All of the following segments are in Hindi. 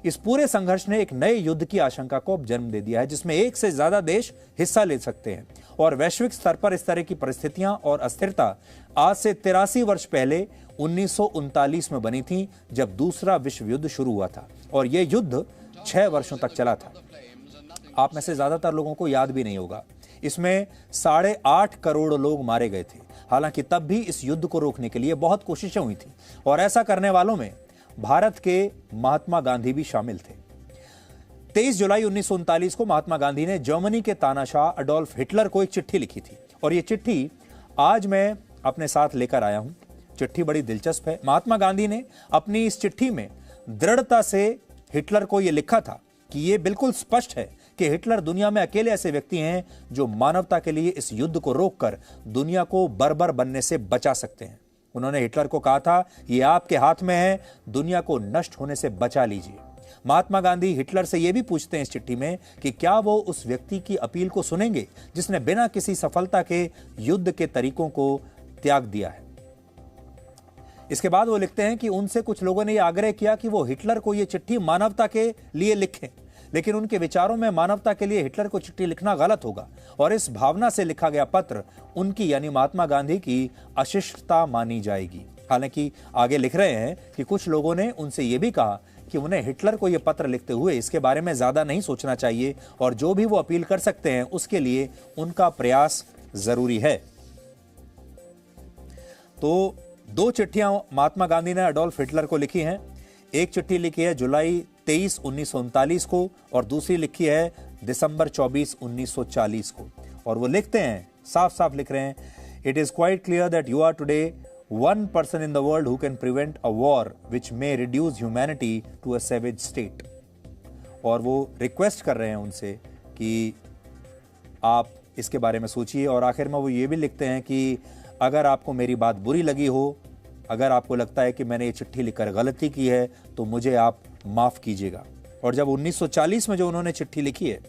इस पूरे संघर्ष ने एक नए युद्ध की आशंका को जन्म दे दिया है, जिसमें एक से ज्यादा देश हिस्सा ले सकते हैं। और वैश्विक स्तर पर इस तरह की परिस्थितियां और अस्थिरता आज से 83 वर्ष पहले 1939 में बनी थी, जब दूसरा विश्व युद्ध शुरू हुआ था। और यह युद्ध 6 वर्षों तक चला था। आप में से ज्यादातर लोगों को याद भी नहीं होगा। इसमें 8.5 करोड़ लोग मारे गए थे। हालांकि तब भी इस युद्ध को रोकने के लिए बहुत कोशिशें हुई थी, और ऐसा करने वालों में भारत के महात्मा गांधी भी शामिल थे। 23 जुलाई 1939 को महात्मा गांधी ने जर्मनी के तानाशाह अडोल्फ हिटलर को एक चिट्ठी लिखी थी, और यह चिट्ठी आज मैं अपने साथ लेकर आया हूं। चिट्ठी बड़ी दिलचस्प है। महात्मा गांधी ने अपनी इस चिट्ठी में दृढ़ता से हिटलर को यह लिखा था कि यह बिल्कुल स्पष्ट है कि हिटलर दुनिया में अकेले ऐसे व्यक्ति हैं जो मानवता के लिए इस युद्ध को रोककर दुनिया को बर्बर बनने से बचा सकते हैं। उन्होंने हिटलर को कहा था, यह आपके हाथ में है, दुनिया को नष्ट होने से बचा लीजिए। महात्मा गांधी हिटलर से यह भी पूछते हैं इस चिट्ठी में कि क्या वो उस व्यक्ति की अपील को सुनेंगे जिसने बिना किसी सफलता के युद्ध के तरीकों को त्याग दिया है। इसके बाद वो लिखते हैं कि उनसे कुछ लोगों ने यह आग्रह किया कि वो हिटलर को यह चिट्ठी मानवता के लिए लिखें, लेकिन उनके विचारों में मानवता के लिए हिटलर को चिट्ठी लिखना गलत होगा, और इस भावना से लिखा गया पत्र उनकी यानी महात्मा गांधी की अशिष्टता मानी जाएगी। हालांकि आगे लिख रहे हैं कि कुछ लोगों ने उनसे यह भी कहा कि उन्हें हिटलर को यह पत्र लिखते हुए इसके बारे में ज्यादा नहीं सोचना चाहिए, और जो भी वो अपील कर सकते हैं उसके लिए उनका प्रयास जरूरी है। तो 2 चिट्ठियां महात्मा गांधी ने अडोल्फ हिटलर को लिखी हैं। एक चिट्ठी लिखी है जुलाई 23, 1939 को, और दूसरी लिखी है दिसंबर 24, 1940 को। और वो लिखते हैं, साफ साफ लिख रहे हैं, it is quite clear that you are today one person in the world who can prevent a war which may reduce humanity to a savage state। और वो रिक्वेस्ट कर रहे हैं उनसे कि आप इसके बारे में सोचिए। और आखिर में वो ये भी लिखते हैं कि अगर आपको मेरी बात बुरी लगी हो, अगर आपको लगता है कि मैंने ये चिट्ठी लिखकर गलती की है, तो मुझे आप माफ कीजिएगा। और जब 1940 में जो उन्होंने चिट्ठी लिखी है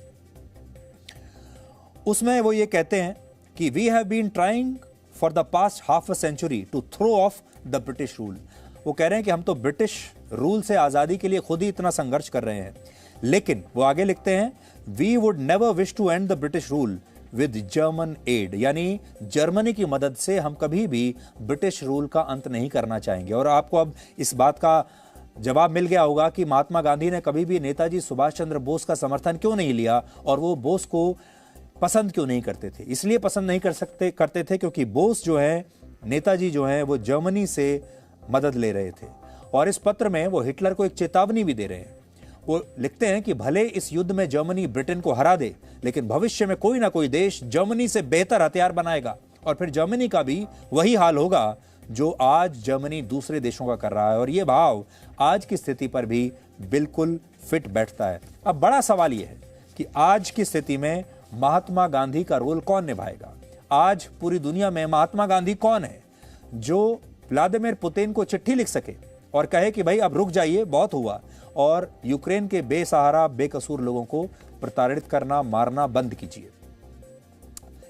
उसमें वो ये कहते हैं कि we have been trying for the past half a century to throw off the British rule. वो कह रहे हैं कि हम तो ब्रिटिश रूल से आजादी के लिए खुद ही इतना संघर्ष कर रहे हैं, लेकिन वो आगे लिखते हैं, we would never wish to end the British rule with German aid, यानी जर्मनी की मदद से हम कभी भी ब्रिटिश रूल का अंत नहीं करना चाहेंगे। और आपको अब इस बात का जवाब मिल गया होगा कि महात्मा गांधी ने कभी भी नेताजी सुभाष चंद्र बोस का समर्थन क्यों नहीं लिया, और वो बोस को पसंद क्यों नहीं करते थे। इसलिए पसंद नहीं करते थे क्योंकि बोस जो है, नेताजी जो है, वो जर्मनी से मदद ले रहे थे। और इस पत्र में वो हिटलर को एक चेतावनी भी दे रहे हैं। वो लिखते हैं कि भले इस युद्ध में जर्मनी ब्रिटेन को हरा दे, लेकिन भविष्य में कोई ना कोई देश जर्मनी से बेहतर हथियार बनाएगा, और फिर जर्मनी का भी वही हाल होगा जो आज जर्मनी दूसरे देशों का कर रहा है। और ये भाव आज की स्थिति पर भी बिल्कुल फिट बैठता है। अब बड़ा सवाल यह है कि आज की स्थिति में महात्मा गांधी का रोल कौन निभाएगा। आज पूरी दुनिया में महात्मा गांधी कौन है जो व्लादिमीर पुतिन को चिट्ठी लिख सके और कहे कि भाई अब रुक जाइए, बहुत हुआ, और यूक्रेन के बेसहारा बेकसूर लोगों को प्रताड़ित करना, मारना बंद कीजिए।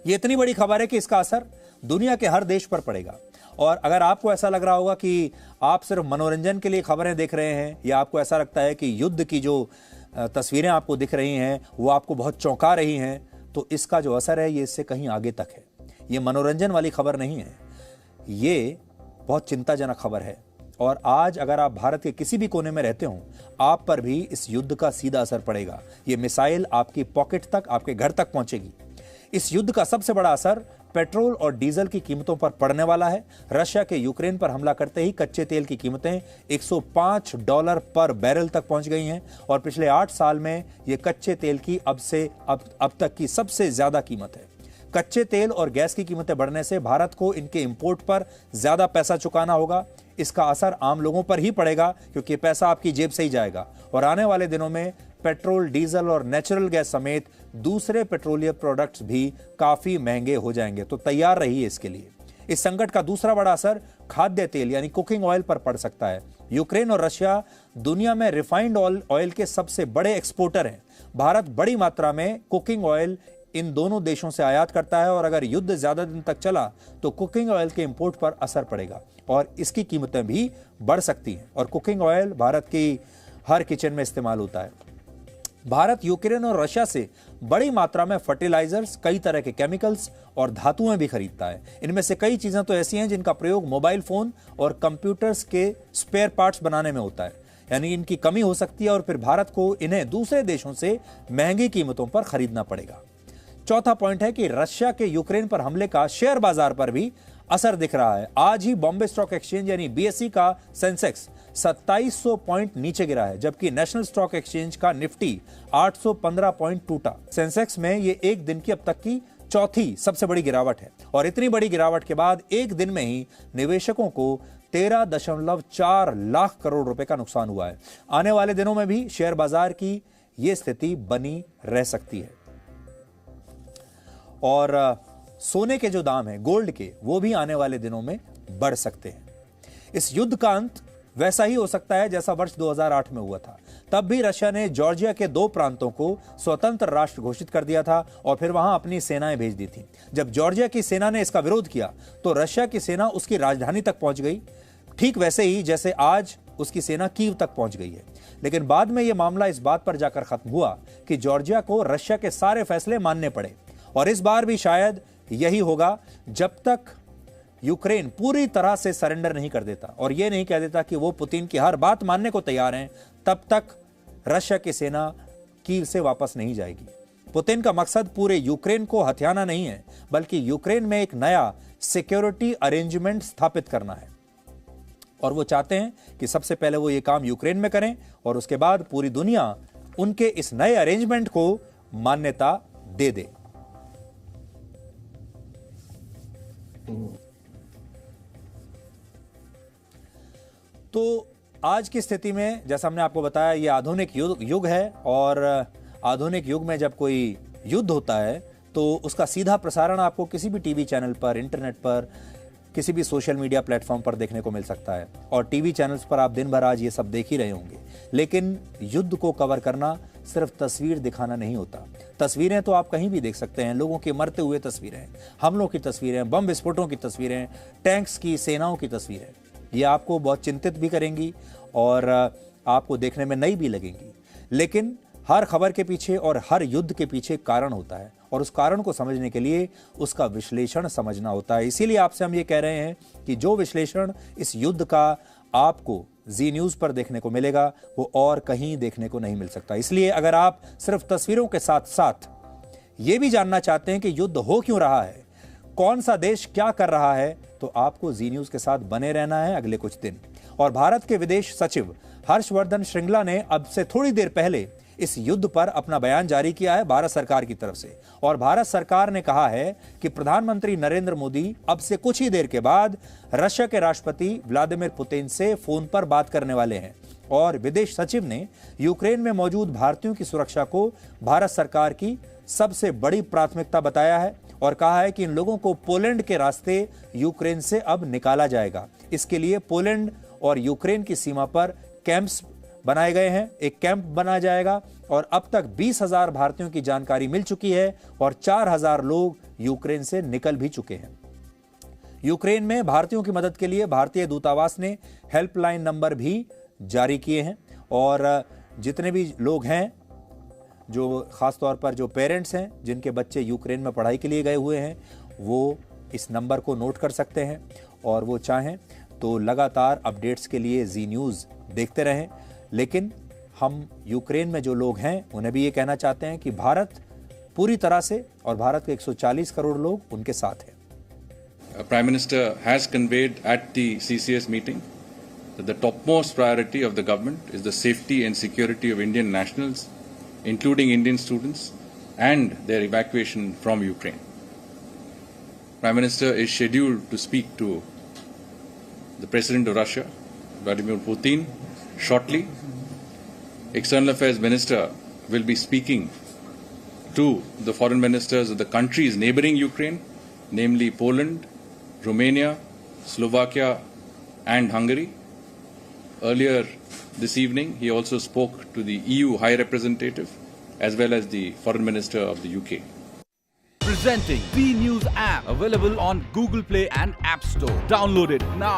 यह इतनी बड़ी खबर है कि इसका असर दुनिया के हर देश पर पड़ेगा। और अगर आपको ऐसा लग रहा होगा कि आप सिर्फ मनोरंजन के लिए खबरें देख रहे हैं, या आपको ऐसा लगता है कि युद्ध की जो तस्वीरें आपको दिख रही हैं वो आपको बहुत चौंका रही हैं, तो इसका जो असर है ये इससे कहीं आगे तक है। ये मनोरंजन वाली खबर नहीं है, ये बहुत चिंताजनक खबर है। और आज अगर आप भारत के किसी भी कोने में रहते हो, आप पर भी इस युद्ध का सीधा असर पड़ेगा। ये मिसाइल आपकी पॉकेट तक, आपके घर तक पहुंचेगी। इस युद्ध का सबसे बड़ा असर पेट्रोल और डीजल की कीमतों पर पड़ने वाला है। रशिया के यूक्रेन पर हमला करते ही कच्चे तेल की कीमतें $105 पर बैरल तक पहुंच गई हैं, और पिछले 8 साल में यह कच्चे तेल की अब तक की सबसे ज्यादा कीमत है। कच्चे तेल और गैस की कीमतें बढ़ने से भारत को इनके इंपोर्ट पर ज्यादा पैसा चुकाना होगा। इसका असर आम लोगों पर ही पड़ेगा, क्योंकि पैसा आपकी जेब से ही जाएगा। और आने वाले दिनों में पेट्रोल, डीजल और नेचुरल गैस समेत दूसरे पेट्रोलियम प्रोडक्ट्स भी काफी महंगे हो जाएंगे। तो तैयार रहिए इसके लिए। इस संकट का दूसरा बड़ा असर खाद्य तेल यानी कुकिंग ऑयल पर पड़ सकता है। यूक्रेन और रशिया दुनिया में रिफाइंड ऑयल के सबसे बड़े एक्सपोर्टर हैं। भारत बड़ी मात्रा में कुकिंग ऑयल इन दोनों देशों से आयात करता है, और अगर युद्ध ज्यादा दिन तक चला तो कुकिंग ऑयल के इंपोर्ट पर असर पड़ेगा और इसकी कीमतें भी बढ़ सकती हैं। और कुकिंग ऑयल भारत की हर किचन में इस्तेमाल होता है। भारत यूक्रेन और रशिया से बड़ी मात्रा में फर्टिलाइजर्स, कई तरह के केमिकल्स और धातुएं भी खरीदता है। इनमें से कई चीजें तो ऐसी हैं जिनका प्रयोग मोबाइल फोन और कंप्यूटर्स के स्पेयर पार्ट्स बनाने में होता है, यानी इनकी कमी हो सकती है और फिर भारत को इन्हें दूसरे देशों से महंगी कीमतों पर खरीदना पड़ेगा। चौथा पॉइंट है कि रशिया के यूक्रेन पर हमले का शेयर बाजार पर भी असर दिख रहा है। आज ही बॉम्बे स्टॉक एक्सचेंज यानी बीएसई का सेंसेक्स 2700 पॉइंट नीचे गिरा है, जबकि नेशनल स्टॉक एक्सचेंज का निफ्टी 815 पॉइंट टूटा। सेंसेक्स में ये एक दिन की अब तक की चौथी सबसे बड़ी गिरावट है और इतनी बड़ी गिरावट के बाद एक दिन में ही निवेशकों को 13.4 लाख करोड़ रुपए का नुकसान हुआ है। आने वाले दिनों में भी शेयर बाजार की यह स्थिति बनी रह सकती है और सोने के जो दाम हैं गोल्ड के, वो भी आने वाले दिनों में बढ़ सकते हैं। इस युद्ध का अंत वैसा ही हो सकता है जैसा वर्ष 2008 में हुआ था। तब भी रशिया ने जॉर्जिया के 2 प्रांतों को स्वतंत्र राष्ट्र घोषित कर दिया था और फिर वहां अपनी सेनाएं भेज दी थी। जब जॉर्जिया की सेना ने इसका विरोध किया तो रशिया की सेना उसकी राजधानी तक पहुंच गई, ठीक वैसे ही जैसे आज उसकी सेना कीव तक पहुंच गई है। लेकिन बाद में यह मामला इस बात पर जाकर खत्म हुआ कि जॉर्जिया को रशिया के सारे फैसले मानने पड़े और इस बार भी शायद यही होगा जब तक यूक्रेन पूरी तरह से सरेंडर नहीं कर देता और यह नहीं कह देता कि वो पुतिन की हर बात मानने को तैयार हैं, तब तक रशिया की सेना कीव से वापस नहीं जाएगी। पुतिन का मकसद पूरे यूक्रेन को हथियाना नहीं है, बल्कि यूक्रेन में एक नया सिक्योरिटी अरेंजमेंट स्थापित करना है और वो चाहते हैं कि सबसे पहले वो ये काम यूक्रेन में करें और उसके बाद पूरी दुनिया उनके इस नए अरेंजमेंट को मान्यता दे दे। तो आज की स्थिति में जैसा हमने आपको बताया, ये आधुनिक युग है और आधुनिक युग में जब कोई युद्ध होता है तो उसका सीधा प्रसारण आपको किसी भी टीवी चैनल पर, इंटरनेट पर, किसी भी सोशल मीडिया प्लेटफॉर्म पर देखने को मिल सकता है और टीवी चैनल्स पर आप दिन भर आज ये सब देख ही रहे होंगे। लेकिन युद्ध को कवर करना सिर्फ तस्वीर दिखाना नहीं होता। तस्वीरें तो आप कहीं भी देख सकते हैं, लोगों के मरते हुए तस्वीरें, हमलों की तस्वीरें, बम विस्फोटों की तस्वीरें, टैंक्स की, सेनाओं की तस्वीरें, ये आपको बहुत चिंतित भी करेंगी और आपको देखने में नई भी लगेंगी। लेकिन हर खबर के पीछे और हर युद्ध के पीछे कारण होता है और उस कारण को समझने के लिए उसका विश्लेषण समझना होता है। इसीलिए आपसे हम ये कह रहे हैं कि जो विश्लेषण इस युद्ध का आपको जी न्यूज पर देखने को मिलेगा वो और कहीं देखने को नहीं मिल सकता। इसलिए अगर आप सिर्फ तस्वीरों के साथ साथ ये भी जानना चाहते हैं कि युद्ध हो क्यों रहा है, कौन सा देश क्या कर रहा है, तो आपको जी न्यूज के साथ बने रहना है अगले कुछ दिन। और भारत के विदेश सचिव हर्षवर्धन श्रृंगला ने अब से थोड़ी देर पहले इस युद्ध पर अपना बयान जारी किया है भारत सरकार की तरफ से और भारत सरकार ने कहा है कि प्रधानमंत्री नरेंद्र मोदी अब से कुछ ही देर के बाद रशिया के राष्ट्रपति व्लादिमीर पुतिन से फोन पर बात करने वाले हैं और विदेश सचिव ने यूक्रेन में मौजूद भारतीयों की सुरक्षा को भारत सरकार की सबसे बड़ी प्राथमिकता बताया है और कहा है कि इन लोगों को पोलैंड के रास्ते यूक्रेन से अब निकाला जाएगा। इसके लिए पोलैंड और यूक्रेन की सीमा पर कैंप्स बनाए गए हैं, एक कैंप बनाया जाएगा और अब तक 20,000 भारतीयों की जानकारी मिल चुकी है और 4,000 लोग यूक्रेन से निकल भी चुके हैं। यूक्रेन में भारतीयों की मदद के लिए भारतीय दूतावास ने हेल्पलाइन नंबर भी जारी किए हैं और जितने भी लोग हैं, जो खासतौर पर जो पेरेंट्स हैं जिनके बच्चे यूक्रेन में पढ़ाई के लिए गए हुए हैं, वो इस नंबर को नोट कर सकते हैं और वो चाहें तो लगातार अपडेट्स के लिए जी न्यूज़ देखते रहें। लेकिन हम यूक्रेन में जो लोग हैं उन्हें भी ये कहना चाहते हैं कि भारत पूरी तरह से और भारत के 140 करोड़ लोग उनके साथ हैं। Prime Minister has conveyed at the CCS meeting that the topmost priority of the government is the safety and security of Indian nationals, including Indian students, and their evacuation from Ukraine. Prime Minister is scheduled to speak to the President of Russia, Vladimir Putin, shortly. External Affairs Minister will be speaking to the foreign ministers of the countries neighboring Ukraine, namely Poland, Romania, Slovakia, and Hungary. Earlier this evening, he also spoke to the EU High Representative as well as the Foreign Minister of the UK. Presenting the News app, available on Google Play and App Store. Download it now.